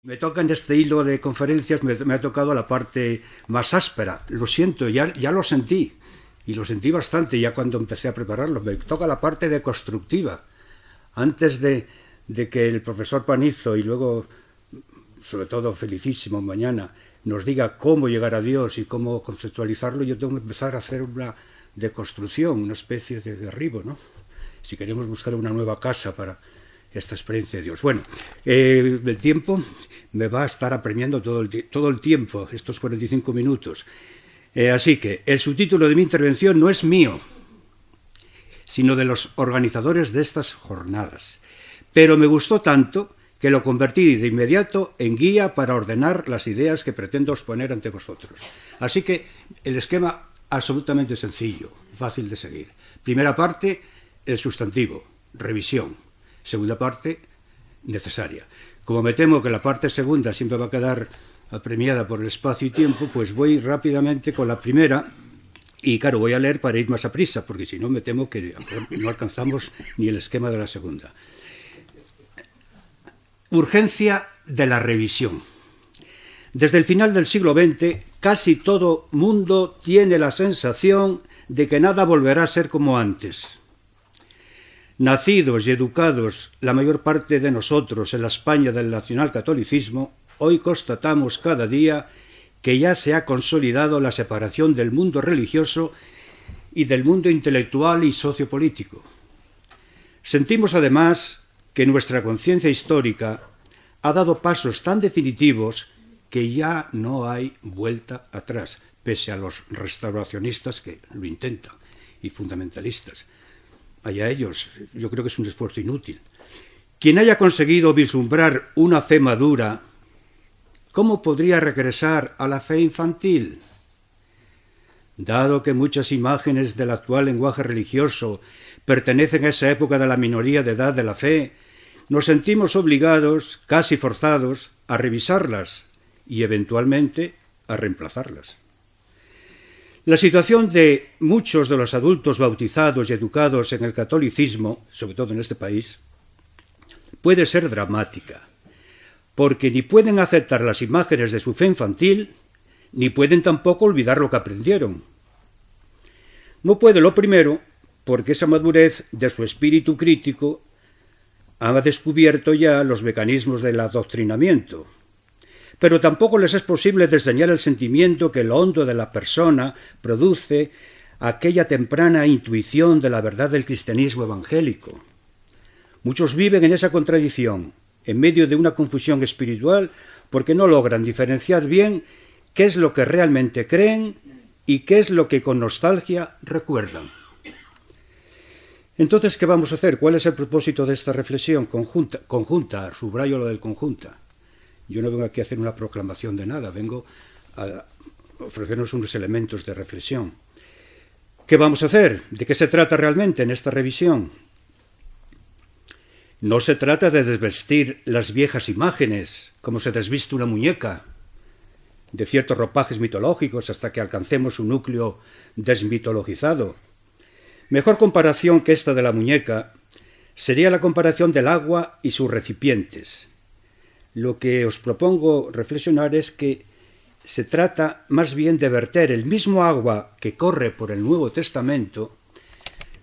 Me toca en este hilo de conferencias, me ha tocado la parte más áspera. Lo siento, ya lo sentí. Y lo sentí bastante ya cuando empecé a prepararlo. Me toca la parte deconstructiva. Antes de que el profesor Panizo y luego, sobre todo, felicísimo mañana, nos diga cómo llegar a Dios y cómo conceptualizarlo, yo tengo que empezar a hacer una deconstrucción, una especie de derribo, ¿no? Si queremos buscar una nueva casa para esta experiencia de Dios. Bueno, el tiempo me va a estar apremiando todo el tiempo, estos 45 minutos. Así que el subtítulo de mi intervención no es mío, sino de los organizadores de estas jornadas. Pero me gustó tanto que lo convertí de inmediato en guía para ordenar las ideas que pretendo exponer ante vosotros. Así que el esquema absolutamente sencillo, fácil de seguir. Primera parte, el sustantivo, revisión. Segunda parte, necesaria. Como me temo que la parte segunda siempre va a quedar apremiada por el espacio y tiempo, pues voy rápidamente con la primera y, claro, voy a leer para ir más a prisa, porque si no me temo que no alcanzamos ni el esquema de la segunda. Urgencia de la revisión. Desde el final del siglo XX, casi todo mundo tiene la sensación de que nada volverá a ser como antes. Nacidos y educados, la mayor parte de nosotros, en la España del nacionalcatolicismo, hoy constatamos cada día que ya se ha consolidado la separación del mundo religioso y del mundo intelectual y sociopolítico. Sentimos además que nuestra conciencia histórica ha dado pasos tan definitivos que ya no hay vuelta atrás, pese a los restauracionistas que lo intentan y fundamentalistas. Allá ellos, yo creo que es un esfuerzo inútil. Quien haya conseguido vislumbrar una fe madura, ¿cómo podría regresar a la fe infantil? Dado que muchas imágenes del actual lenguaje religioso pertenecen a esa época de la minoría de edad de la fe, nos sentimos obligados, casi forzados, a revisarlas y eventualmente a reemplazarlas. La situación de muchos de los adultos bautizados y educados en el catolicismo, sobre todo en este país, puede ser dramática, porque ni pueden aceptar las imágenes de su fe infantil, ni pueden tampoco olvidar lo que aprendieron. No puede lo primero, porque esa madurez de su espíritu crítico ha descubierto ya los mecanismos del adoctrinamiento. Pero tampoco les es posible desdeñar el sentimiento que en lo hondo de la persona produce aquella temprana intuición de la verdad del cristianismo evangélico. Muchos viven en esa contradicción, en medio de una confusión espiritual, porque no logran diferenciar bien qué es lo que realmente creen y qué es lo que con nostalgia recuerdan. Entonces, ¿qué vamos a hacer? ¿Cuál es el propósito de esta reflexión conjunta? Subrayo lo del conjunta. Yo no vengo aquí a hacer una proclamación de nada, vengo a ofrecernos unos elementos de reflexión. ¿Qué vamos a hacer? ¿De qué se trata realmente en esta revisión? No se trata de desvestir las viejas imágenes, como se desviste una muñeca, de ciertos ropajes mitológicos hasta que alcancemos un núcleo desmitologizado. Mejor comparación que esta de la muñeca sería la comparación del agua y sus recipientes. Lo que os propongo reflexionar es que se trata más bien de verter el mismo agua que corre por el Nuevo Testamento,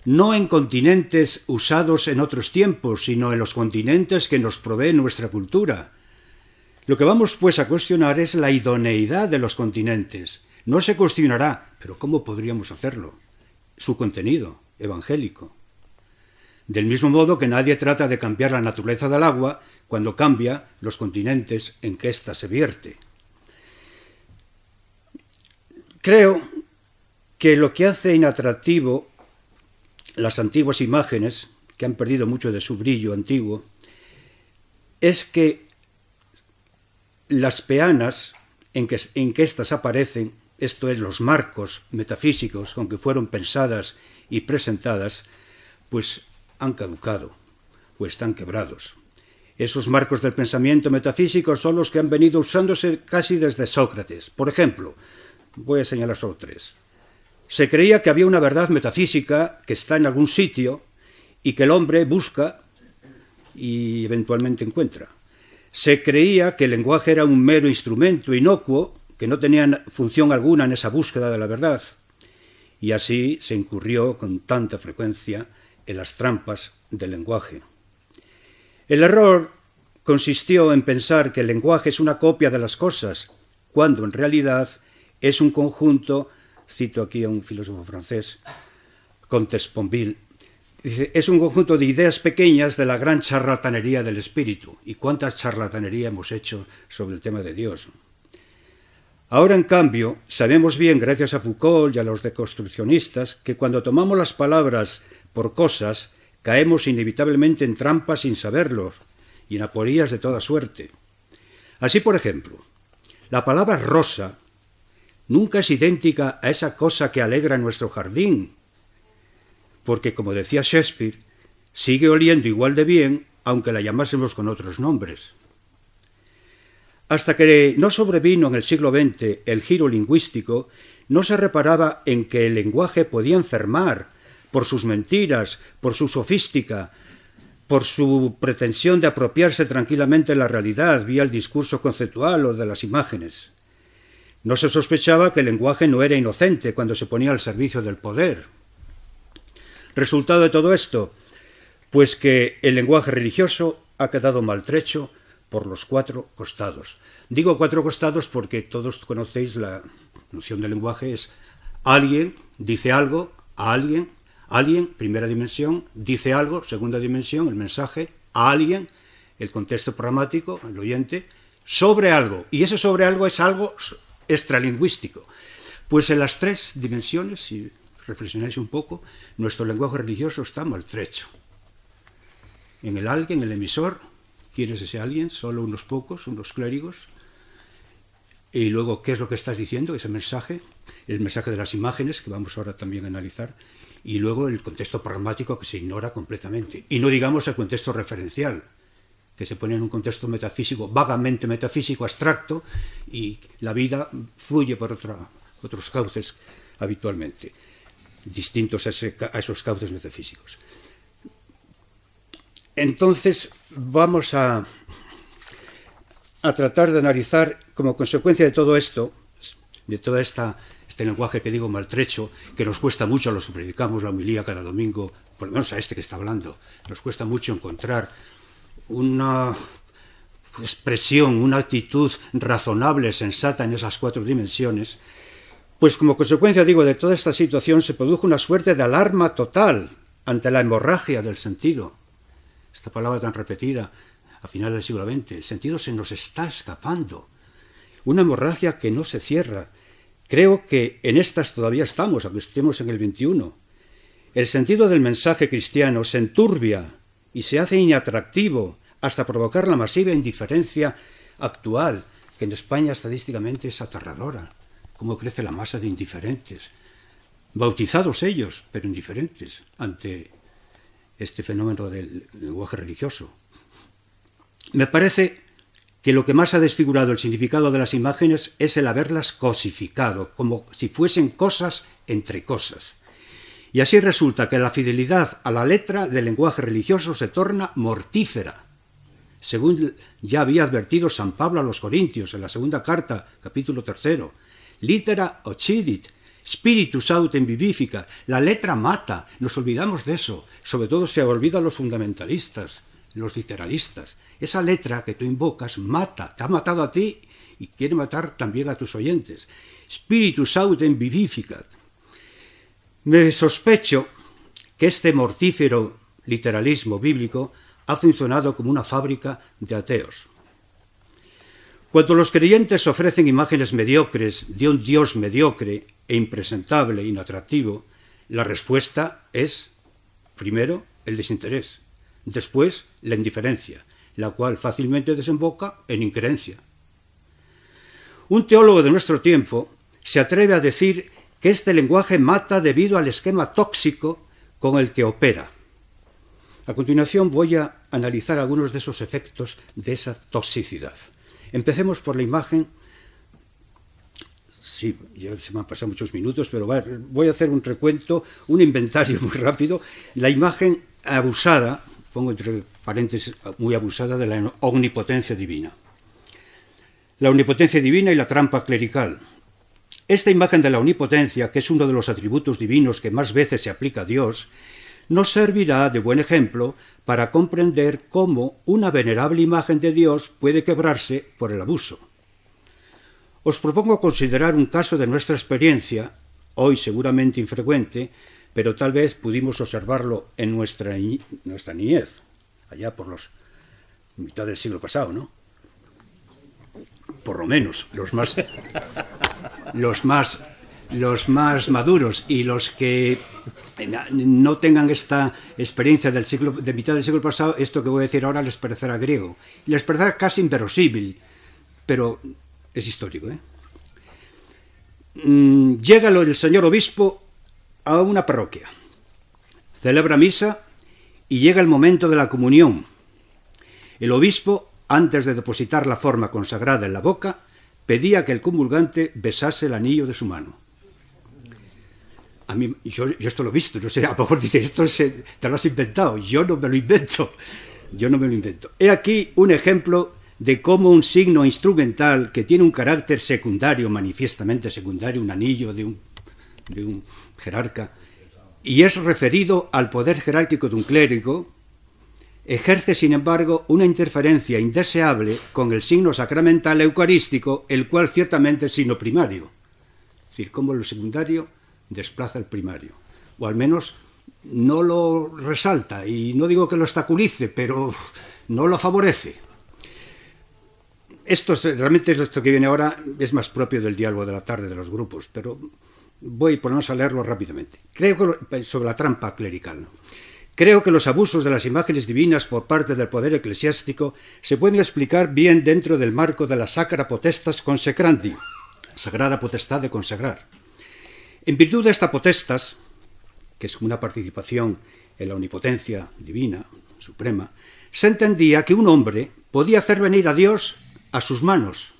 no en continentes usados en otros tiempos, sino en los continentes que nos provee nuestra cultura. Lo que vamos pues a cuestionar es la idoneidad de los continentes. No se cuestionará, pero ¿cómo podríamos hacerlo? Su contenido evangélico. Del mismo modo que nadie trata de cambiar la naturaleza del agua cuando cambia los continentes en que ésta se vierte. Creo que lo que hace inatractivo las antiguas imágenes, que han perdido mucho de su brillo antiguo, es que las peanas en que éstas aparecen, esto es, los marcos metafísicos con que fueron pensadas y presentadas, pues han caducado o están quebrados. Esos marcos del pensamiento metafísico son los que han venido usándose casi desde Sócrates. Por ejemplo, voy a señalar solo tres. Se creía que había una verdad metafísica que está en algún sitio y que el hombre busca y eventualmente encuentra. Se creía que el lenguaje era un mero instrumento inocuo que no tenía función alguna en esa búsqueda de la verdad. Y así se incurrió con tanta frecuencia en las trampas del lenguaje. El error consistió en pensar que el lenguaje es una copia de las cosas, cuando en realidad es un conjunto, cito aquí a un filósofo francés, Comte Sponville, dice, es un conjunto de ideas pequeñas de la gran charlatanería del espíritu. ¿Y cuánta charlatanería hemos hecho sobre el tema de Dios? Ahora, en cambio, sabemos bien, gracias a Foucault y a los deconstruccionistas, que cuando tomamos las palabras por cosas, caemos inevitablemente en trampas sin saberlo y en aporías de toda suerte. Así, por ejemplo, la palabra rosa nunca es idéntica a esa cosa que alegra nuestro jardín, porque, como decía Shakespeare, sigue oliendo igual de bien, aunque la llamásemos con otros nombres. Hasta que no sobrevino en el siglo XX el giro lingüístico, no se reparaba en que el lenguaje podía enfermar por sus mentiras, por su sofística, por su pretensión de apropiarse tranquilamente de la realidad vía el discurso conceptual o de las imágenes. No se sospechaba que el lenguaje no era inocente cuando se ponía al servicio del poder. ¿Resultado de todo esto? Pues que el lenguaje religioso ha quedado maltrecho por los cuatro costados. Digo cuatro costados porque todos conocéis la noción del lenguaje, es alguien dice algo a alguien, primera dimensión, dice algo, segunda dimensión, el mensaje, a alguien, el contexto programático, el oyente, sobre algo. Y ese sobre algo es algo extralingüístico. Pues en las tres dimensiones, si reflexionáis un poco, nuestro lenguaje religioso está maltrecho. En el alguien, el emisor, ¿quién es ese alguien? Solo unos pocos, unos clérigos. Y luego, ¿qué es lo que estás diciendo? Ese mensaje, el mensaje de las imágenes, que vamos ahora también a analizar, y luego el contexto pragmático que se ignora completamente. Y no digamos el contexto referencial, que se pone en un contexto metafísico, vagamente metafísico, abstracto, y la vida fluye por otros cauces habitualmente, distintos a esos cauces metafísicos. Entonces, vamos a tratar de analizar, como consecuencia de todo esto, de todo este lenguaje que digo maltrecho, que nos cuesta mucho a los que predicamos la homilía cada domingo, por lo menos a este que está hablando, nos cuesta mucho encontrar una expresión, una actitud razonable, sensata en esas cuatro dimensiones. Pues como consecuencia, digo, de toda esta situación se produjo una suerte de alarma total ante la hemorragia del sentido. Esta palabra tan repetida a finales del siglo XX. El sentido se nos está escapando. Una hemorragia que no se cierra. Creo que en estas todavía estamos, aunque estemos en el XXI. El sentido del mensaje cristiano se enturbia y se hace inatractivo hasta provocar la masiva indiferencia actual, que en España estadísticamente es aterradora. Cómo crece la masa de indiferentes, bautizados ellos, pero indiferentes ante este fenómeno del lenguaje religioso. Me parece que lo que más ha desfigurado el significado de las imágenes es el haberlas cosificado, como si fuesen cosas entre cosas. Y así resulta que la fidelidad a la letra del lenguaje religioso se torna mortífera, según ya había advertido San Pablo a los Corintios en la segunda carta, capítulo 3, litera occidit, spiritus autem vivificat, la letra mata, nos olvidamos de eso, sobre todo se olvidan los fundamentalistas, los literalistas. Esa letra que tú invocas mata, te ha matado a ti y quiere matar también a tus oyentes. Spiritus autem vivificat. Me sospecho que este mortífero literalismo bíblico ha funcionado como una fábrica de ateos. Cuando los creyentes ofrecen imágenes mediocres de un Dios mediocre e impresentable, inatractivo, la respuesta es, primero, el desinterés, después, la indiferencia, la cual fácilmente desemboca en increencia. Un teólogo de nuestro tiempo se atreve a decir que este lenguaje mata debido al esquema tóxico con el que opera. A continuación voy a analizar algunos de esos efectos de esa toxicidad. Empecemos por la imagen. Sí, ya se me han pasado muchos minutos, pero voy a hacer un recuento, un inventario muy rápido. La imagen abusada, pongo entre paréntesis, muy abusada de la omnipotencia divina. La omnipotencia divina y la trampa clerical. Esta imagen de la omnipotencia, que es uno de los atributos divinos que más veces se aplica a Dios, nos servirá de buen ejemplo para comprender cómo una venerable imagen de Dios puede quebrarse por el abuso. Os propongo considerar un caso de nuestra experiencia, hoy seguramente infrecuente, pero tal vez pudimos observarlo en nuestra niñez, allá por mitad del siglo pasado, ¿no? Por lo menos, los más maduros y los que no tengan esta experiencia de mitad del siglo pasado, esto que voy a decir ahora les parecerá griego. Les parecerá casi inverosímil, pero es histórico, ¿eh? Llega el señor obispo a una parroquia, celebra misa y llega el momento de la comunión. El obispo, antes de depositar la forma consagrada en la boca, pedía que el comulgante besase el anillo de su mano. A mí, yo esto lo he visto, no sé, a lo mejor dice, te lo has inventado. Yo no me lo invento. He aquí un ejemplo de cómo un signo instrumental que tiene un carácter secundario, manifiestamente secundario, un anillo de un jerarca, y es referido al poder jerárquico de un clérigo, ejerce, sin embargo, una interferencia indeseable con el signo sacramental eucarístico, el cual ciertamente es signo primario. Es decir, cómo lo secundario desplaza el primario, o al menos no lo resalta, y no digo que lo obstaculice, pero no lo favorece. Realmente esto que viene ahora es más propio del diálogo de la tarde de los grupos, pero voy por lo menos a leerlo rápidamente. Creo que sobre la trampa clerical, ¿no? Creo que los abusos de las imágenes divinas por parte del poder eclesiástico se pueden explicar bien dentro del marco de la Sacra Potestas Consecrandi, sagrada potestad de consagrar. En virtud de esta potestas, que es una participación en la omnipotencia divina, suprema, se entendía que un hombre podía hacer venir a Dios a sus manos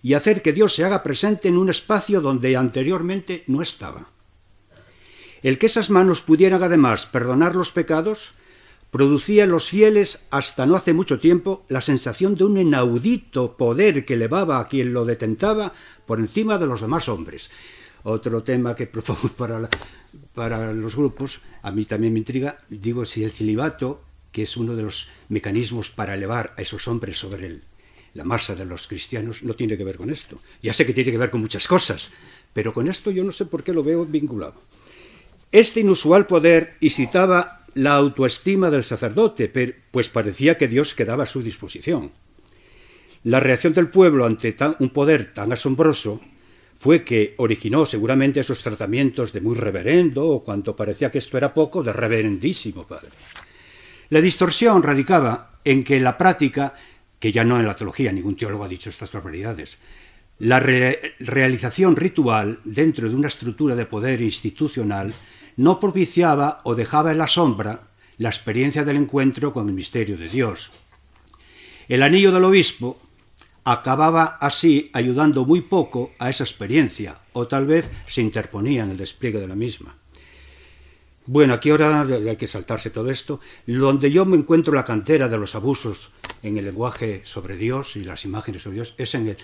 y hacer que Dios se haga presente en un espacio donde anteriormente no estaba. El que esas manos pudieran además perdonar los pecados producía en los fieles hasta no hace mucho tiempo la sensación de un inaudito poder que elevaba a quien lo detentaba por encima de los demás hombres. Otro tema que propongo para los grupos, a mí también me intriga, digo, si el celibato, que es uno de los mecanismos para elevar a esos hombres sobre la masa de los cristianos, no tiene que ver con esto. Ya sé que tiene que ver con muchas cosas, pero con esto yo no sé por qué lo veo vinculado. Este inusual poder incitaba la autoestima del sacerdote, pues parecía que Dios quedaba a su disposición. La reacción del pueblo ante un poder tan asombroso fue que originó seguramente esos tratamientos de muy reverendo, o cuanto parecía que esto era poco, de reverendísimo padre. La distorsión radicaba en que la práctica, que ya no en la teología, ningún teólogo ha dicho estas barbaridades, la realización ritual dentro de una estructura de poder institucional no propiciaba o dejaba en la sombra la experiencia del encuentro con el misterio de Dios. El anillo del obispo acababa así ayudando muy poco a esa experiencia, o tal vez se interponía en el despliegue de la misma. Bueno, aquí ahora hay que saltarse todo esto. Donde yo me encuentro la cantera de los abusos en el lenguaje sobre Dios y las imágenes sobre Dios es en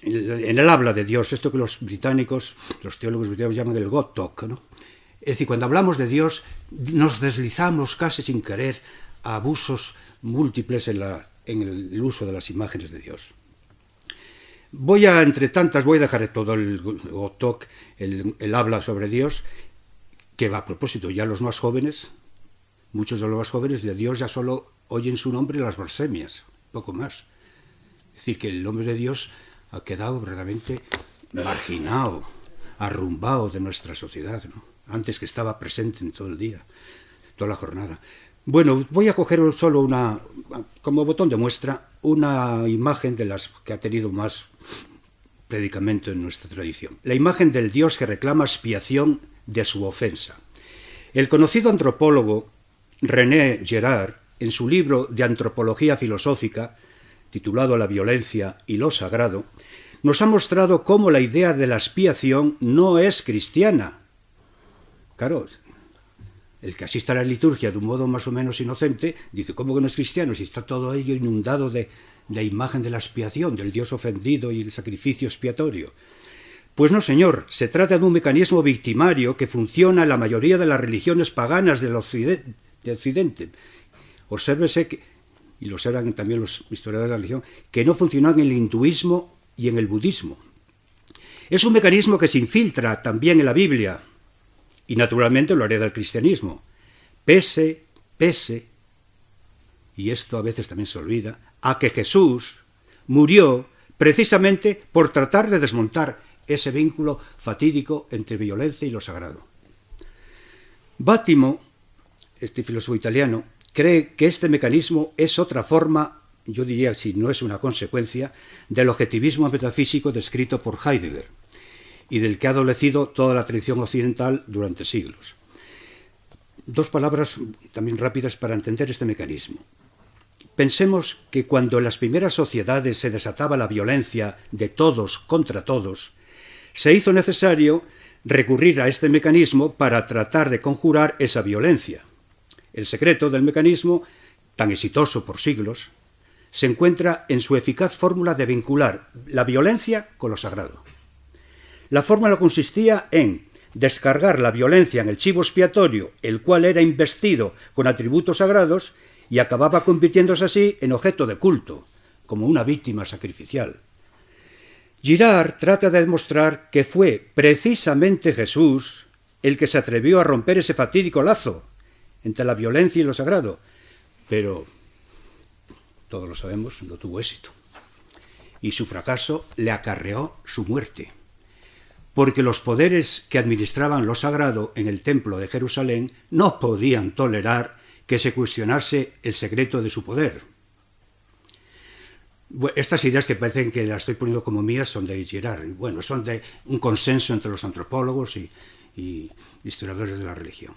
el habla de Dios, esto que los británicos, los teólogos británicos llaman el God Talk, ¿no? Es decir, cuando hablamos de Dios nos deslizamos casi sin querer a abusos múltiples en el uso de las imágenes de Dios. Entre tantas, voy a dejar todo el God Talk, el habla sobre Dios, que va a propósito, ya los más jóvenes, muchos de los más jóvenes de Dios ya solo oyen su nombre en las blasfemias, poco más. Es decir, que el nombre de Dios ha quedado verdaderamente marginado, arrumbado de nuestra sociedad, ¿no? Antes que estaba presente en todo el día, toda la jornada. Bueno, voy a coger solo como botón de muestra, una imagen de las que ha tenido más predicamento en nuestra tradición. La imagen del Dios que reclama expiación de su ofensa. El conocido antropólogo René Girard, en su libro de antropología filosófica, titulado La violencia y lo sagrado, nos ha mostrado cómo la idea de la expiación no es cristiana. Claro, el que asista a la liturgia de un modo más o menos inocente, dice, ¿cómo que no es cristiano? Si está todo ello inundado de la imagen de la expiación, del Dios ofendido y el sacrificio expiatorio. Pues no, señor, se trata de un mecanismo victimario que funciona en la mayoría de las religiones paganas de Occidente. Obsérvese, y lo observan también los historiadores de la religión, que no funcionan en el hinduismo y en el budismo. Es un mecanismo que se infiltra también en la Biblia, y naturalmente lo hereda el cristianismo. Pese, y esto a veces también se olvida, a que Jesús murió precisamente por tratar de desmontar ese vínculo fatídico entre violencia y lo sagrado. Bátimo, este filósofo italiano, cree que este mecanismo es otra forma, yo diría si no es una consecuencia, del objetivismo metafísico descrito por Heidegger y del que ha adolecido toda la tradición occidental durante siglos. Dos palabras también rápidas para entender este mecanismo. Pensemos que cuando en las primeras sociedades se desataba la violencia de todos contra todos, se hizo necesario recurrir a este mecanismo para tratar de conjurar esa violencia. El secreto del mecanismo, tan exitoso por siglos, se encuentra en su eficaz fórmula de vincular la violencia con lo sagrado. La fórmula consistía en descargar la violencia en el chivo expiatorio, el cual era investido con atributos sagrados y acababa convirtiéndose así en objeto de culto, como una víctima sacrificial. Girard trata de demostrar que fue precisamente Jesús el que se atrevió a romper ese fatídico lazo entre la violencia y lo sagrado, pero todos lo sabemos, no tuvo éxito. Y su fracaso le acarreó su muerte, porque los poderes que administraban lo sagrado en el templo de Jerusalén no podían tolerar que se cuestionase el secreto de su poder. Estas ideas que parecen que las estoy poniendo como mías son de Girard. Bueno, son de un consenso entre los antropólogos y historiadores de la religión.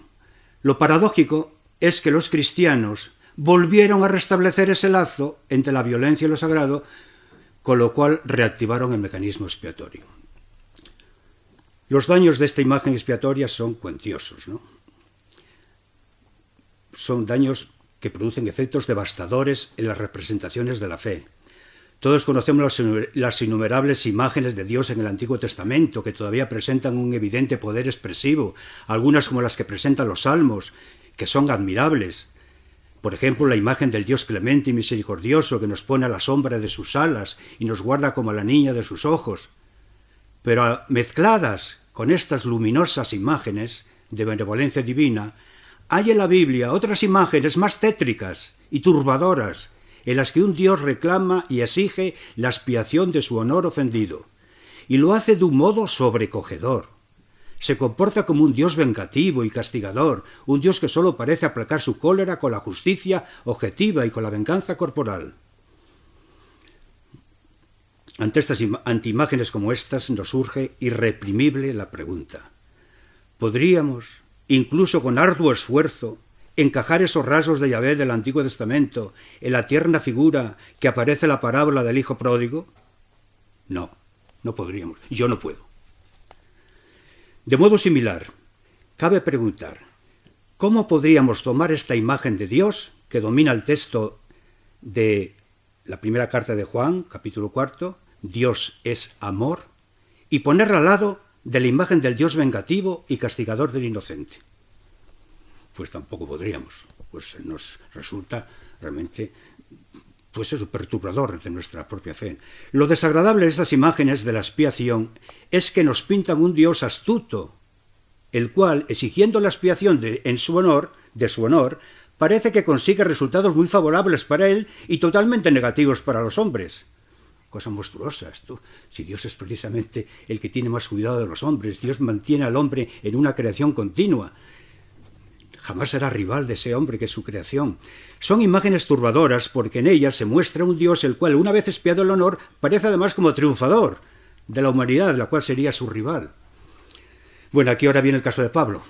Lo paradójico es que los cristianos volvieron a restablecer ese lazo entre la violencia y lo sagrado, con lo cual reactivaron el mecanismo expiatorio. Los daños de esta imagen expiatoria son cuantiosos, ¿no? Son daños que producen efectos devastadores en las representaciones de la fe. Todos conocemos las innumerables imágenes de Dios en el Antiguo Testamento que todavía presentan un evidente poder expresivo, algunas como las que presentan los Salmos, que son admirables. Por ejemplo, la imagen del Dios clemente y misericordioso que nos pone a la sombra de sus alas y nos guarda como a la niña de sus ojos. Pero mezcladas con estas luminosas imágenes de benevolencia divina, hay en la Biblia otras imágenes más tétricas y turbadoras, en las que un Dios reclama y exige la expiación de su honor ofendido, y lo hace de un modo sobrecogedor. Se comporta como un Dios vengativo y castigador, un Dios que solo parece aplacar su cólera con la justicia objetiva y con la venganza corporal. Ante imágenes como estas nos surge irreprimible la pregunta: ¿podríamos, incluso con arduo esfuerzo, encajar esos rasgos de Yahvé del Antiguo Testamento en la tierna figura que aparece en la parábola del hijo pródigo? No, no podríamos. Yo no puedo. De modo similar, cabe preguntar, ¿cómo podríamos tomar esta imagen de Dios que domina el texto de la primera carta de Juan, capítulo 4, Dios es amor, y ponerla al lado de la imagen del Dios vengativo y castigador del inocente? Pues tampoco podríamos, pues nos resulta realmente perturbador de nuestra propia fe. Lo desagradable de estas imágenes de la expiación es que nos pintan un Dios astuto, el cual, exigiendo la expiación de su honor, parece que consigue resultados muy favorables para él y totalmente negativos para los hombres. Cosa monstruosa esto. Si Dios es precisamente el que tiene más cuidado de los hombres, Dios mantiene al hombre en una creación continua. Jamás será rival de ese hombre que es su creación. Son imágenes turbadoras porque en ellas se muestra un Dios el cual, una vez expiado el honor, parece además como triunfador de la humanidad, la cual sería su rival. Bueno, aquí ahora viene el caso de Pablo.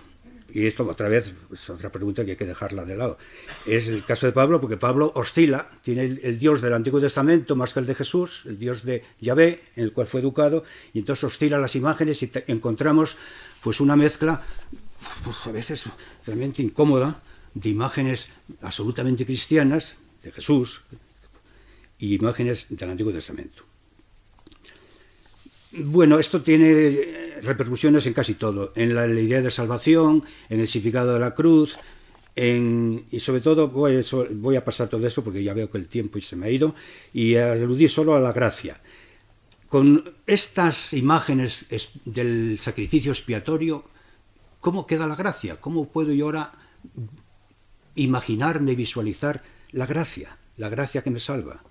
Y esto otra vez es otra pregunta que hay que dejarla de lado. Es el caso de Pablo porque Pablo oscila, tiene el Dios del Antiguo Testamento más que el de Jesús, el Dios de Yahvé, en el cual fue educado, y entonces oscila las imágenes y encontramos pues una mezcla pues a veces realmente incómoda, de imágenes absolutamente cristianas de Jesús y imágenes del Antiguo Testamento. Bueno, esto tiene repercusiones en casi todo, en la idea de salvación, en el significado de la cruz, y sobre todo voy a pasar todo eso porque ya veo que el tiempo se me ha ido, y aludir solo a la gracia. Con estas imágenes del sacrificio expiatorio, ¿cómo queda la gracia? ¿Cómo puedo yo ahora imaginarme, visualizar la gracia que me salva?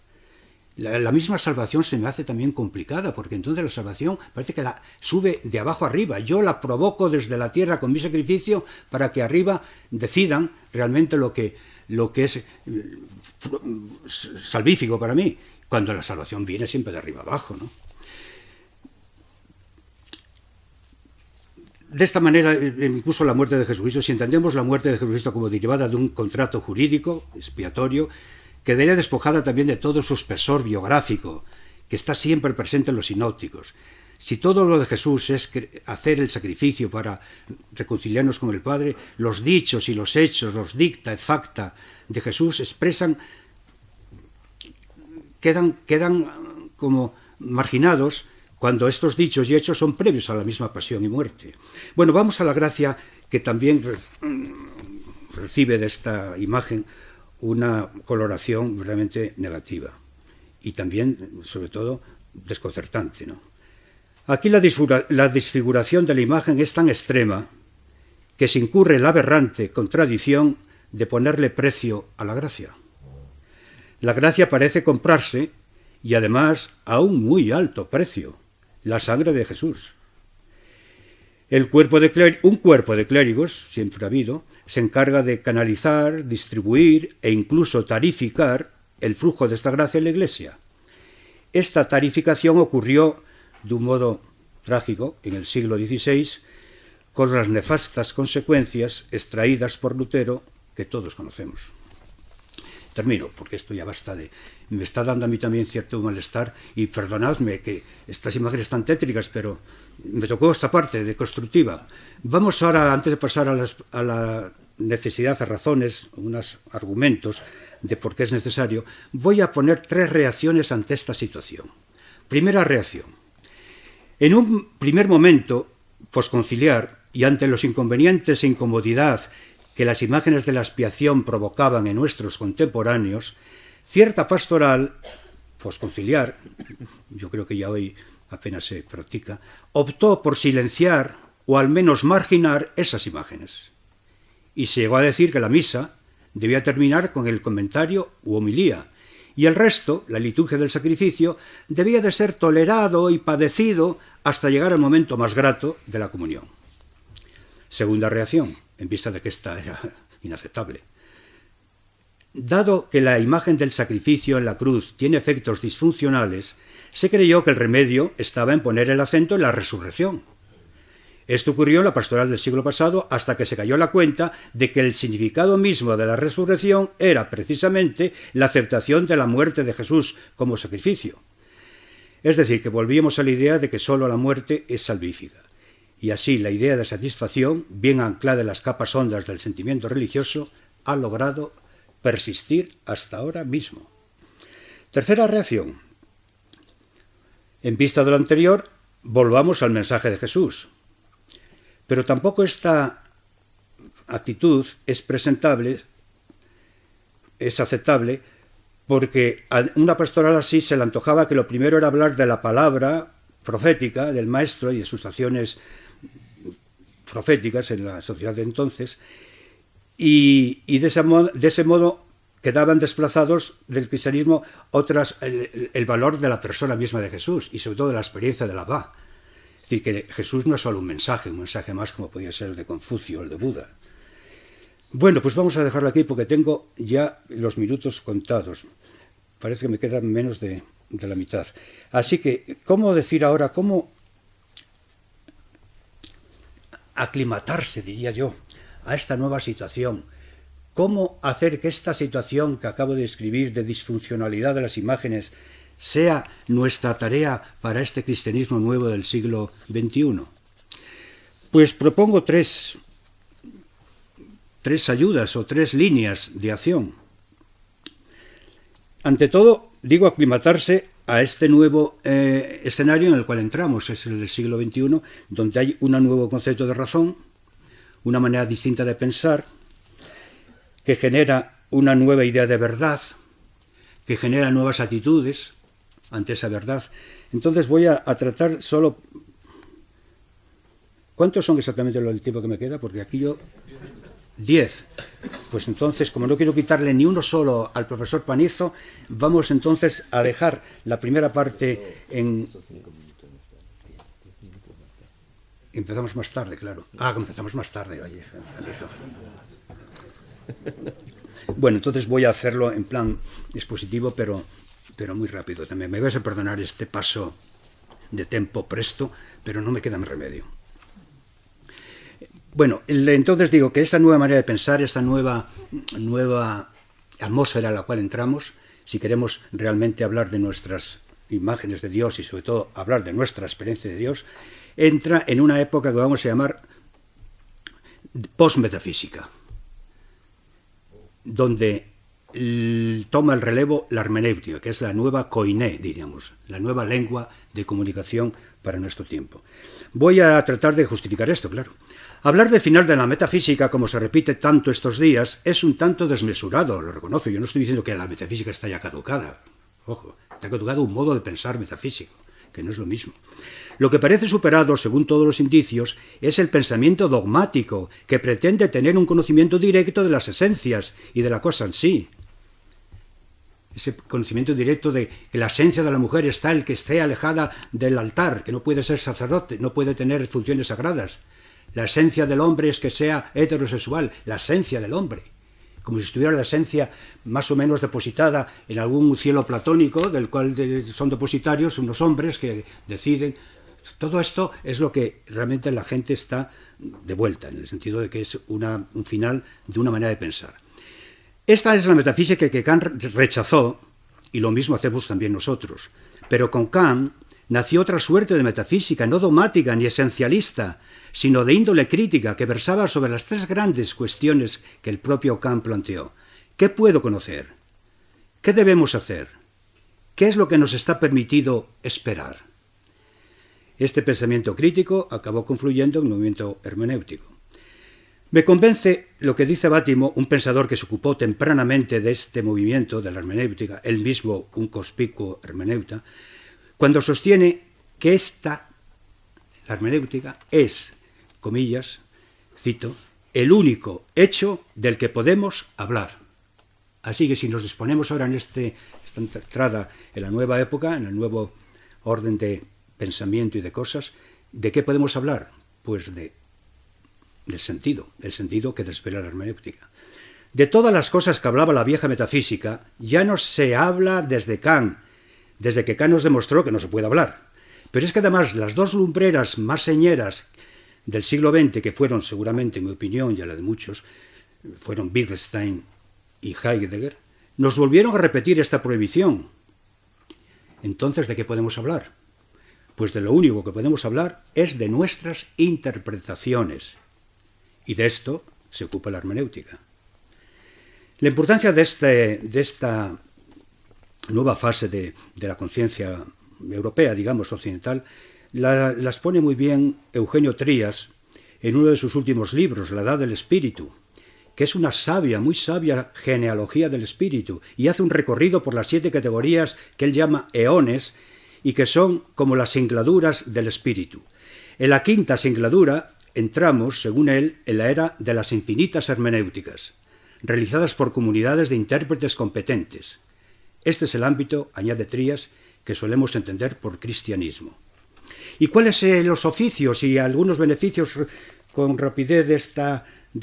La misma salvación se me hace también complicada, porque entonces la salvación parece que la sube de abajo arriba. Yo la provoco desde la tierra con mi sacrificio para que arriba decidan realmente lo que es salvífico para mí, cuando la salvación viene siempre de arriba abajo, ¿no? De esta manera, incluso la muerte de Jesucristo, si entendemos la muerte de Jesucristo como derivada de un contrato jurídico expiatorio, quedaría despojada también de todo su espesor biográfico, que está siempre presente en los sinópticos. Si todo lo de Jesús es hacer el sacrificio para reconciliarnos con el Padre, los dichos y los hechos, los dicta et facta de Jesús quedan como marginados cuando estos dichos y hechos son previos a la misma pasión y muerte. Bueno, vamos a la gracia que también recibe de esta imagen una coloración realmente negativa y también, sobre todo, desconcertante, ¿no? Aquí la desfiguración de la imagen es tan extrema que se incurre la aberrante contradicción de ponerle precio a la gracia. La gracia parece comprarse y además a un muy alto precio, la sangre de Jesús. Un cuerpo de clérigos, siempre ha habido, se encarga de canalizar, distribuir e incluso tarificar el flujo de esta gracia en la Iglesia. Esta tarificación ocurrió de un modo trágico en el siglo XVI, con las nefastas consecuencias extraídas por Lutero que todos conocemos. Termino, porque esto ya basta me está dando a mí también cierto malestar, y perdonadme que estas imágenes tan tétricas, pero me tocó esta parte deconstructiva. Vamos ahora, antes de pasar a la necesidad, a razones, unos argumentos de por qué es necesario, voy a poner 3 reacciones ante esta situación. Primera reacción. En un primer momento posconciliar y ante los inconvenientes e incomodidad que las imágenes de la expiación provocaban en nuestros contemporáneos, cierta pastoral posconciliar, yo creo que ya hoy apenas se practica, optó por silenciar o al menos marginar esas imágenes. Y se llegó a decir que la misa debía terminar con el comentario u homilía, y el resto, la liturgia del sacrificio, debía de ser tolerado y padecido hasta llegar al momento más grato de la comunión. Segunda reacción, en vista de que esta era inaceptable. Dado que la imagen del sacrificio en la cruz tiene efectos disfuncionales, se creyó que el remedio estaba en poner el acento en la resurrección. Esto ocurrió en la pastoral del siglo pasado hasta que se cayó la cuenta de que el significado mismo de la resurrección era precisamente la aceptación de la muerte de Jesús como sacrificio. Es decir, que volvíamos a la idea de que sólo la muerte es salvífica. Y así la idea de satisfacción, bien anclada en las capas hondas del sentimiento religioso, ha logrado persistir hasta ahora mismo. Tercera reacción. En vista de lo anterior, volvamos al mensaje de Jesús. Pero tampoco esta actitud es aceptable, porque a una pastoral así se le antojaba que lo primero era hablar de la palabra profética del maestro y de sus acciones proféticas en la sociedad de entonces, y de ese modo quedaban desplazados del cristianismo el valor de la persona misma de Jesús y sobre todo de la experiencia de la Abba. Es decir, que Jesús no es solo un mensaje más como podía ser el de Confucio o el de Buda. Bueno, pues vamos a dejarlo aquí porque tengo ya los minutos contados. Parece que me quedan menos de la mitad. Así que, ¿cómo decir ahora, cómo aclimatarse, diría yo, a esta nueva situación? ¿Cómo hacer que esta situación que acabo de describir de disfuncionalidad de las imágenes sea nuestra tarea para este cristianismo nuevo del siglo XXI? Pues propongo 3 tres ayudas o tres líneas de acción. Ante todo, digo aclimatarse a este nuevo escenario en el cual entramos, es el del siglo XXI, donde hay un nuevo concepto de razón, una manera distinta de pensar, que genera una nueva idea de verdad, que genera nuevas actitudes ante esa verdad. Entonces voy a tratar solo... ¿Cuántos son exactamente el tiempo que me queda? Porque aquí yo... 10. Pues entonces, como no quiero quitarle ni uno solo al profesor Panizo, vamos entonces a dejar la primera parte en... Empezamos más tarde, claro. Empezamos más tarde, oye, Panizo. Bueno, entonces voy a hacerlo en plan expositivo, pero muy rápido también. Me vais a perdonar este paso de tempo presto, pero no me queda más remedio. Bueno, entonces digo que esa nueva manera de pensar, esa nueva atmósfera a la cual entramos, si queremos realmente hablar de nuestras imágenes de Dios y sobre todo hablar de nuestra experiencia de Dios, entra en una época que vamos a llamar postmetafísica, donde toma el relevo la hermenéutica, que es la nueva koiné, diríamos, la nueva lengua de comunicación para nuestro tiempo. Voy a tratar de justificar esto, claro. Hablar del final de la metafísica, como se repite tanto estos días, es un tanto desmesurado, lo reconozco. Yo no estoy diciendo que la metafísica está ya caducada. Ojo, está caducado un modo de pensar metafísico, que no es lo mismo. Lo que parece superado, según todos los indicios, es el pensamiento dogmático, que pretende tener un conocimiento directo de las esencias y de la cosa en sí. Ese conocimiento directo de que la esencia de la mujer está el que esté alejada del altar, que no puede ser sacerdote, no puede tener funciones sagradas. La esencia del hombre es que sea heterosexual, la esencia del hombre, como si estuviera la esencia más o menos depositada en algún cielo platónico, del cual son depositarios unos hombres que deciden. Todo esto es lo que realmente la gente está de vuelta, en el sentido de que es un final de una manera de pensar. Esta es la metafísica que Kant rechazó, y lo mismo hacemos también nosotros. Pero con Kant nació otra suerte de metafísica, no dogmática ni esencialista, sino de índole crítica, que versaba sobre las tres grandes cuestiones que el propio Kant planteó. ¿Qué puedo conocer? ¿Qué debemos hacer? ¿Qué es lo que nos está permitido esperar? Este pensamiento crítico acabó confluyendo en un movimiento hermenéutico. Me convence lo que dice Bátimo, un pensador que se ocupó tempranamente de este movimiento de la hermenéutica, él mismo un conspicuo hermeneuta, cuando sostiene que la hermenéutica es, comillas, cito, el único hecho del que podemos hablar. Así que si nos disponemos ahora en esta entrada en la nueva época, en el nuevo orden de pensamiento y de cosas, ¿de qué podemos hablar? Pues del sentido, el sentido que desvela la hermenéutica. De todas las cosas que hablaba la vieja metafísica, ya no se habla desde Kant, desde que Kant nos demostró que no se puede hablar. Pero es que además las dos lumbreras más señeras del siglo XX, que fueron seguramente, en mi opinión y a la de muchos, fueron Wittgenstein y Heidegger, nos volvieron a repetir esta prohibición. Entonces, ¿de qué podemos hablar? Pues de lo único que podemos hablar es de nuestras interpretaciones. Y de esto se ocupa la hermenéutica. La importancia de esta nueva fase de la conciencia europea, digamos, occidental, las pone muy bien Eugenio Trías en uno de sus últimos libros, La Edad del Espíritu, que es una muy sabia genealogía del espíritu, y hace un recorrido por las 7 categorías que él llama eones y que son como las singladuras del espíritu. En la quinta singladura entramos, según él, en la era de las infinitas hermenéuticas, realizadas por comunidades de intérpretes competentes. Este es el ámbito, añade Trías, que solemos entender por cristianismo. ¿Y cuáles son los oficios y algunos beneficios con rapidez de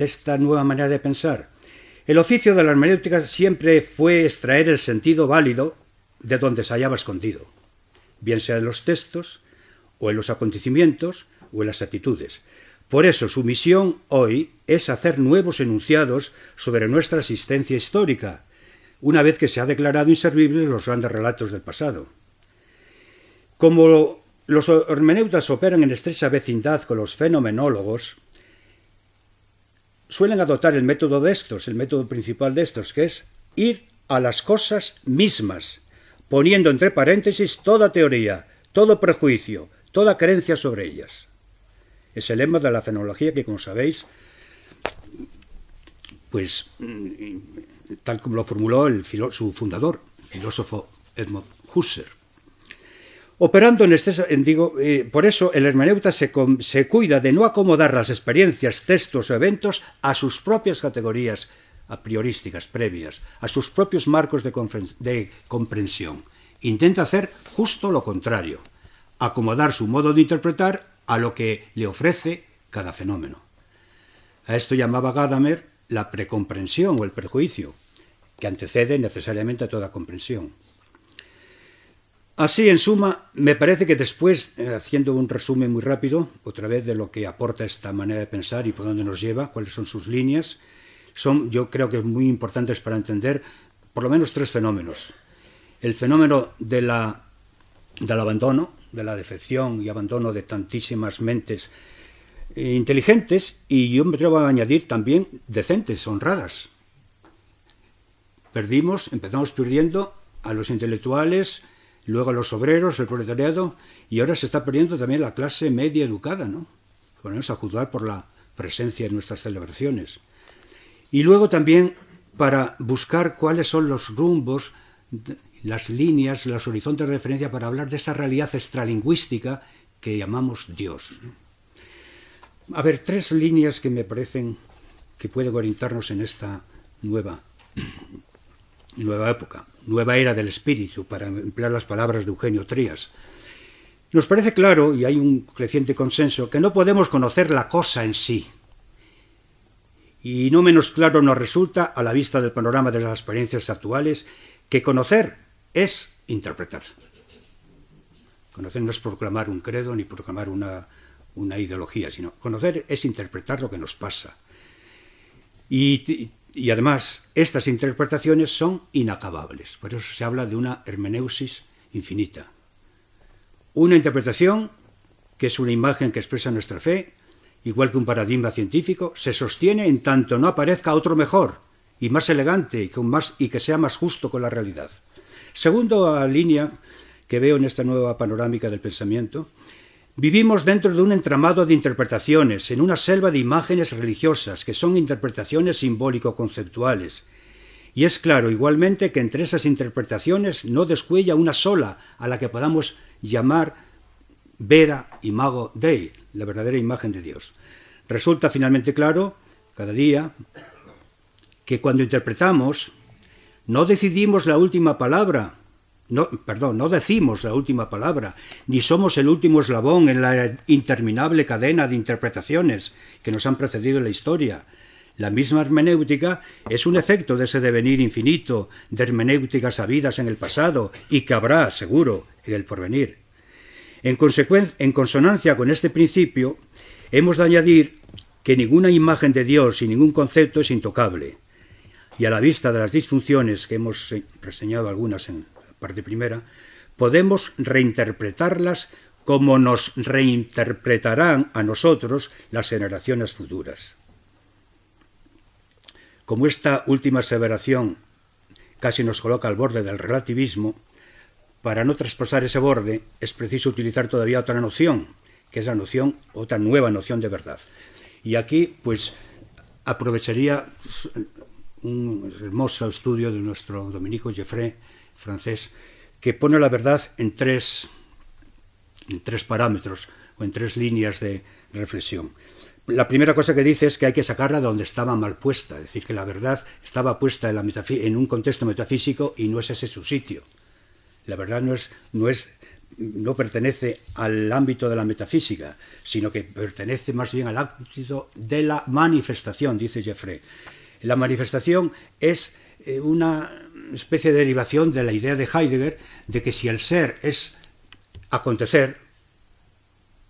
esta nueva manera de pensar? El oficio de la hermenéutica siempre fue extraer el sentido válido de donde se hallaba escondido, bien sea en los textos, o en los acontecimientos, o en las actitudes. Por eso su misión hoy es hacer nuevos enunciados sobre nuestra existencia histórica, una vez que se ha declarado inservibles los grandes relatos del pasado. Como los hermeneutas operan en estrecha vecindad con los fenomenólogos, suelen adoptar el método principal de estos, que es ir a las cosas mismas, poniendo entre paréntesis toda teoría, todo prejuicio, toda creencia sobre ellas. Es el lema de la fenomenología que, como sabéis, pues tal como lo formuló su fundador, el filósofo Edmund Husserl. Operando por eso el hermeneuta se cuida de no acomodar las experiencias, textos o eventos a sus propias categorías a priorísticas previas, a sus propios marcos de comprensión. Intenta hacer justo lo contrario, acomodar su modo de interpretar a lo que le ofrece cada fenómeno. A esto llamaba Gadamer la precomprensión o el prejuicio, que antecede necesariamente a toda comprensión. Así, en suma, me parece que después, haciendo un resumen muy rápido, otra vez de lo que aporta esta manera de pensar y por dónde nos lleva, cuáles son sus líneas, yo creo que muy importantes para entender por lo menos tres fenómenos. El fenómeno del abandono, de la defección y abandono de tantísimas mentes inteligentes, y yo me atrevo a añadir también decentes, honradas. Empezamos perdiendo a los intelectuales, luego a los obreros, el proletariado, y ahora se está perdiendo también la clase media educada, ¿no? Ponemos a juzgar por la presencia en nuestras celebraciones. Y luego también para buscar cuáles son los rumbos, las líneas, los horizontes de referencia para hablar de esa realidad extralingüística que llamamos Dios. A ver, tres líneas que me parecen que pueden orientarnos en esta nueva época, nueva era del espíritu, para emplear las palabras de Eugenio Trías. Nos parece claro, y hay un creciente consenso, que no podemos conocer la cosa en sí. Y no menos claro nos resulta, a la vista del panorama de las experiencias actuales, que conocer es interpretar. Conocer no es proclamar un credo ni proclamar una ideología, sino conocer es interpretar lo que nos pasa. Y además, estas interpretaciones son inacabables. Por eso se habla de una hermeneusis infinita. Una interpretación, que es una imagen que expresa nuestra fe, igual que un paradigma científico, se sostiene en tanto no aparezca otro mejor y más elegante y que sea más justo con la realidad. Segunda línea que veo en esta nueva panorámica del pensamiento, vivimos dentro de un entramado de interpretaciones, en una selva de imágenes religiosas, que son interpretaciones simbólico-conceptuales. Y es claro, igualmente, que entre esas interpretaciones no descuella una sola, a la que podamos llamar vera imago Dei, la verdadera imagen de Dios. Resulta finalmente claro, cada día, que cuando interpretamos, no decimos la última palabra, ni somos el último eslabón en la interminable cadena de interpretaciones que nos han precedido en la historia. La misma hermenéutica es un efecto de ese devenir infinito de hermenéuticas habidas en el pasado y que habrá, seguro, en el porvenir. En consonancia con este principio, hemos de añadir que ninguna imagen de Dios y ningún concepto es intocable. Y a la vista de las disfunciones, que hemos reseñado algunas en la parte primera, podemos reinterpretarlas como nos reinterpretarán a nosotros las generaciones futuras. Como esta última aseveración casi nos coloca al borde del relativismo, para no traspasar ese borde es preciso utilizar todavía otra noción, que es otra nueva noción de verdad. Y aquí, pues, aprovecharía un hermoso estudio de nuestro dominico Jeffrey, francés, que pone la verdad en tres parámetros o en tres líneas de reflexión. La primera cosa que dice es que hay que sacarla de donde estaba mal puesta, es decir, que la verdad estaba puesta en un contexto metafísico y no es ese su sitio. La verdad no pertenece al ámbito de la metafísica, sino que pertenece más bien al ámbito de la manifestación, dice Jeffrey. La manifestación es una especie de derivación de la idea de Heidegger de que si el ser es acontecer,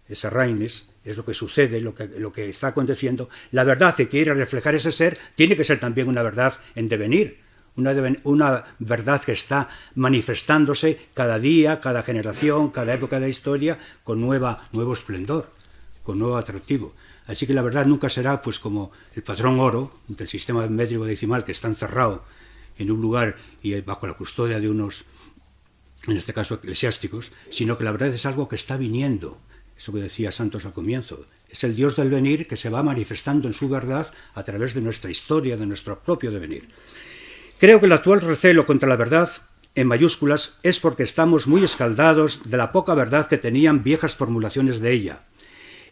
esa Reines, es lo que sucede, lo que está aconteciendo, la verdad que quiere reflejar ese ser tiene que ser también una verdad en devenir, una verdad que está manifestándose cada día, cada generación, cada época de la historia con nuevo esplendor. con nuevo atractivo. Así que la verdad nunca será pues como el patrón oro del sistema métrico decimal, que está encerrado en un lugar y bajo la custodia de unos, en este caso eclesiásticos, sino que la verdad es algo que está viniendo. Eso que decía Santos al comienzo. Es el Dios del venir que se va manifestando en su verdad a través de nuestra historia, de nuestro propio devenir. Creo que el actual recelo contra la verdad, en mayúsculas, es porque estamos muy escaldados de la poca verdad que tenían viejas formulaciones de ella.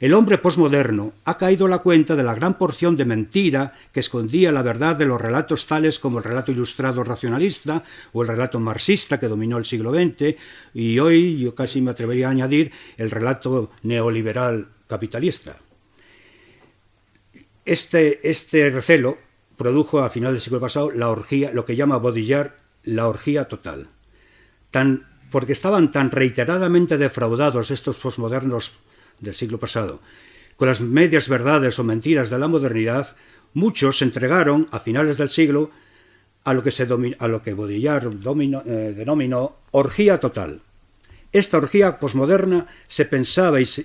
El hombre posmoderno ha caído a la cuenta de la gran porción de mentira que escondía la verdad de los relatos tales como el relato ilustrado racionalista o el relato marxista que dominó el siglo XX, y hoy yo casi me atrevería a añadir el relato neoliberal capitalista. Este recelo produjo a final del siglo pasado la orgía, lo que llama Baudrillard la orgía total, porque estaban tan reiteradamente defraudados estos posmodernos del siglo pasado, con las medias verdades o mentiras de la modernidad. Muchos se entregaron a finales del siglo a lo que Baudrillard denominó orgía total. Esta orgía posmoderna se pensaba y se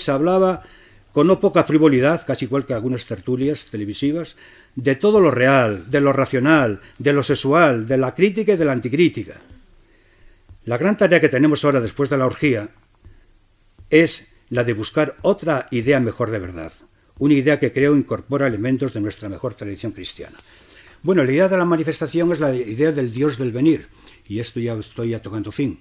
hablaba con no poca frivolidad, casi igual que algunas tertulias televisivas, de todo lo real, de lo racional, de lo sexual, de la crítica y de la anticrítica. La gran tarea que tenemos ahora después de la orgía es la de buscar otra idea mejor de verdad, una idea que creo incorpora elementos de nuestra mejor tradición cristiana. Bueno, la idea de la manifestación es la idea del Dios del venir, y esto ya estoy tocando fin.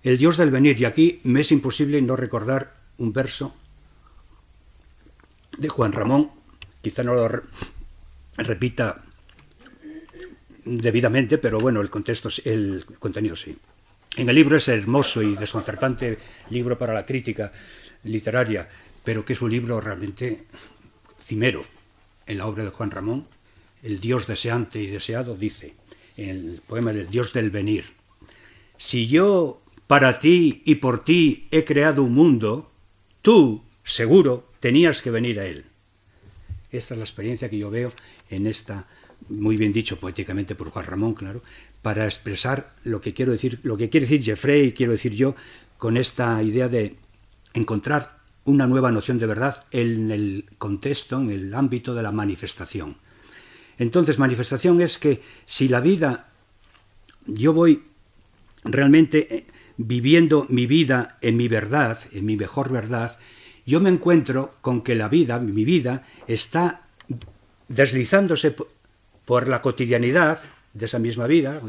El Dios del venir, y aquí me es imposible no recordar un verso de Juan Ramón, quizá no lo repita debidamente, pero bueno, el contenido sí. En el libro, ese hermoso y desconcertante libro para la crítica literaria, pero que es un libro realmente cimero en la obra de Juan Ramón, el Dios deseante y deseado dice, en el poema del Dios del venir: si yo para ti y por ti he creado un mundo, tú, seguro, tenías que venir a él. Esta es la experiencia que yo veo en esta, muy bien dicho poéticamente por Juan Ramón, claro, para expresar lo que quiere decir Jeffrey y quiero decir yo con esta idea de encontrar una nueva noción de verdad en el contexto, en el ámbito de la manifestación. Entonces, manifestación es que si la vida, yo voy realmente viviendo mi vida en mi verdad, en mi mejor verdad, yo me encuentro con que la vida, mi vida, está deslizándose por la cotidianidad de esa misma vida,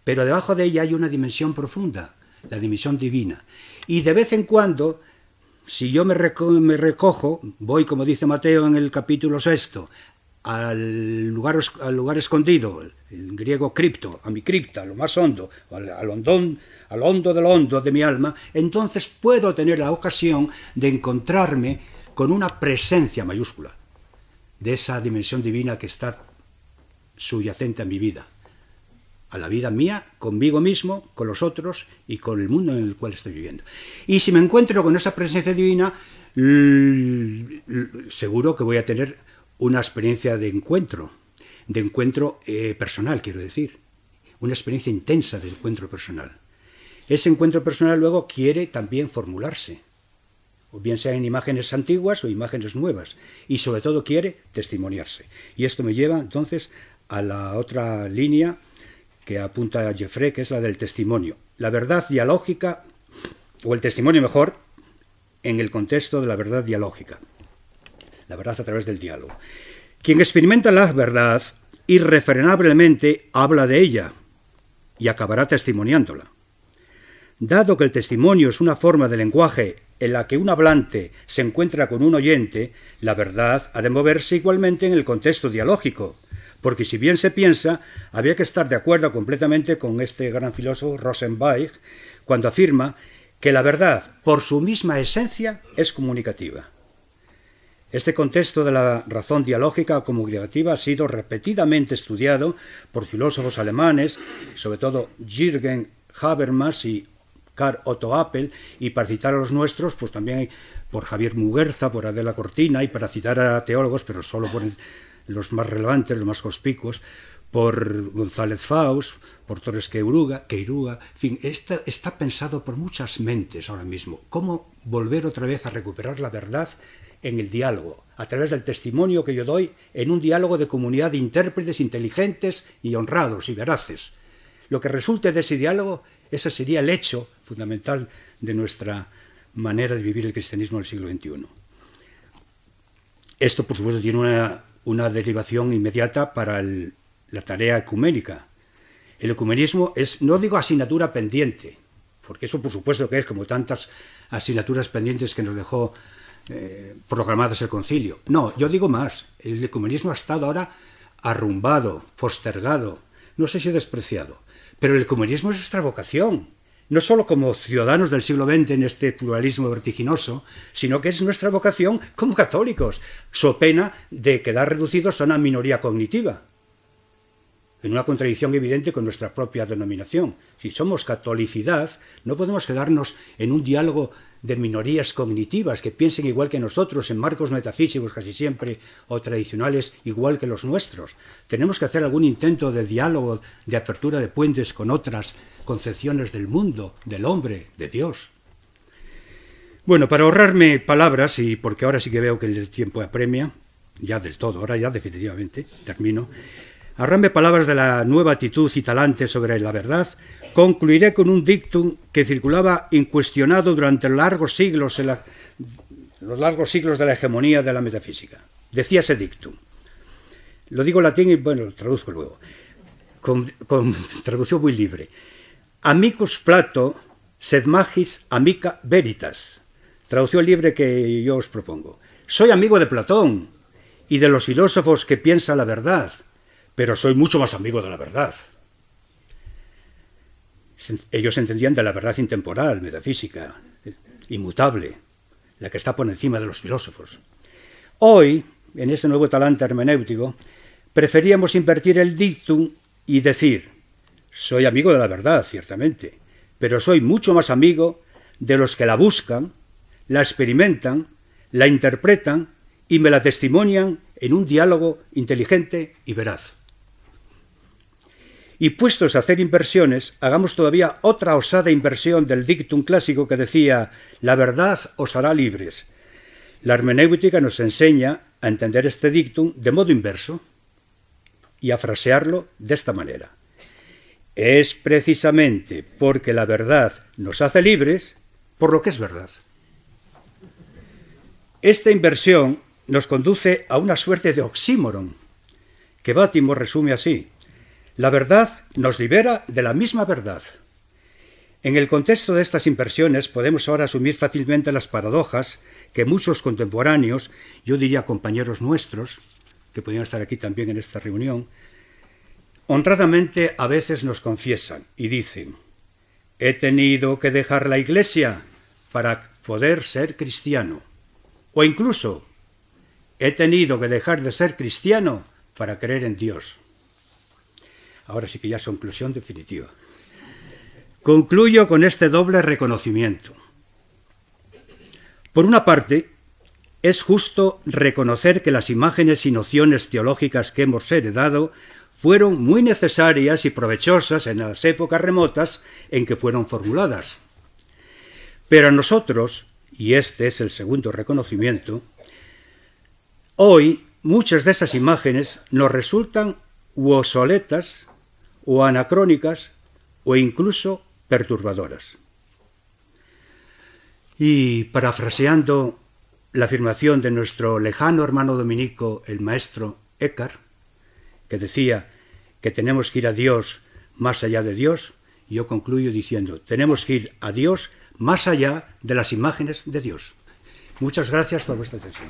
pero debajo de ella hay una dimensión profunda, la dimensión divina. Y de vez en cuando, si yo me recojo, voy, como dice Mateo en el capítulo 6, al lugar escondido, en griego cripto, a mi cripta, lo más hondo, al hondo de lo hondo de mi alma, entonces puedo tener la ocasión de encontrarme con una presencia mayúscula de esa dimensión divina que está subyacente a mi vida, a la vida mía, conmigo mismo, con los otros y con el mundo en el cual estoy viviendo. Y si me encuentro con esa presencia divina, seguro que voy a tener una experiencia de encuentro personal, quiero decir, una experiencia intensa de encuentro personal. Ese encuentro personal luego quiere también formularse, o bien sea en imágenes antiguas o imágenes nuevas, y sobre todo quiere testimoniarse. Y esto me lleva entonces a la otra línea que apunta Jeffrey, que es la del testimonio. La verdad dialógica, o el testimonio mejor, en el contexto de la verdad dialógica. La verdad a través del diálogo. Quien experimenta la verdad irrefrenablemente habla de ella y acabará testimoniándola. Dado que el testimonio es una forma de lenguaje en la que un hablante se encuentra con un oyente, la verdad ha de moverse igualmente en el contexto dialógico, porque si bien se piensa, había que estar de acuerdo completamente con este gran filósofo Rosenweig cuando afirma que la verdad, por su misma esencia, es comunicativa. Este contexto de la razón dialógica o comunicativa ha sido repetidamente estudiado por filósofos alemanes, sobre todo Jürgen Habermas y Karl Otto Appel, y para citar a los nuestros, pues también por Javier Muguerza, por Adela Cortina, y para citar a teólogos, pero solo por los más relevantes, los más conspicuos, por González Faust, por Torres Queiruga, en fin, está pensado por muchas mentes ahora mismo. ¿Cómo volver otra vez a recuperar la verdad en el diálogo, a través del testimonio que yo doy en un diálogo de comunidad de intérpretes inteligentes y honrados y veraces? Lo que resulte de ese diálogo, ese sería el hecho fundamental de nuestra manera de vivir el cristianismo del siglo XXI. Esto, por supuesto, tiene una derivación inmediata para la tarea ecuménica. El ecumenismo es, no digo asignatura pendiente, porque eso por supuesto que es como tantas asignaturas pendientes que nos dejó programadas el concilio. No, yo digo más, el ecumenismo ha estado ahora arrumbado, postergado, no sé si despreciado, pero el ecumenismo es nuestra vocación, no solo como ciudadanos del siglo XX en este pluralismo vertiginoso, sino que es nuestra vocación como católicos, so pena de quedar reducidos a una minoría cognitiva, en una contradicción evidente con nuestra propia denominación. Si somos catolicidad, no podemos quedarnos en un diálogo de minorías cognitivas que piensen igual que nosotros en marcos metafísicos casi siempre o tradicionales igual que los nuestros. Tenemos que hacer algún intento de diálogo, de apertura de puentes con otras concepciones del mundo, del hombre, de Dios. Bueno, para ahorrarme palabras, y porque ahora sí que veo que el tiempo apremia, ya del todo, ahora ya definitivamente, termino, ahorrarme palabras de la nueva actitud y talante sobre la verdad, concluiré con un dictum que circulaba incuestionado durante los largos siglos de la hegemonía de la metafísica. Decía ese dictum. Lo digo en latín y, bueno, lo traduzco luego. Con traducción muy libre. Amicus Plato, sed magis amica veritas. Traducción libre que yo os propongo. Soy amigo de Platón y de los filósofos que piensan la verdad, pero soy mucho más amigo de la verdad. Ellos entendían de la verdad intemporal, metafísica, inmutable, la que está por encima de los filósofos. Hoy, en ese nuevo talante hermenéutico, preferíamos invertir el dictum y decir: soy amigo de la verdad, ciertamente, pero soy mucho más amigo de los que la buscan, la experimentan, la interpretan y me la testimonian en un diálogo inteligente y veraz. Y puestos a hacer inversiones, hagamos todavía otra osada inversión del dictum clásico que decía: la verdad os hará libres. La hermenéutica nos enseña a entender este dictum de modo inverso y a frasearlo de esta manera: es precisamente porque la verdad nos hace libres por lo que es verdad. Esta inversión nos conduce a una suerte de oxímoron que Bátimo resume así: la verdad nos libera de la misma verdad. En el contexto de estas inversiones podemos ahora asumir fácilmente las paradojas que muchos contemporáneos, yo diría compañeros nuestros, que podrían estar aquí también en esta reunión, honradamente a veces nos confiesan y dicen: he tenido que dejar la Iglesia para poder ser cristiano. O incluso, he tenido que dejar de ser cristiano para creer en Dios. Ahora sí que ya es conclusión definitiva. Concluyo con este doble reconocimiento. Por una parte, es justo reconocer que las imágenes y nociones teológicas que hemos heredado fueron muy necesarias y provechosas en las épocas remotas en que fueron formuladas. Pero a nosotros, y este es el segundo reconocimiento, hoy muchas de esas imágenes nos resultan u obsoletas, o anacrónicas, o incluso perturbadoras. Y parafraseando la afirmación de nuestro lejano hermano dominico, el maestro Eckhart, que decía que tenemos que ir a Dios más allá de Dios, yo concluyo diciendo: tenemos que ir a Dios más allá de las imágenes de Dios. Muchas gracias por vuestra atención.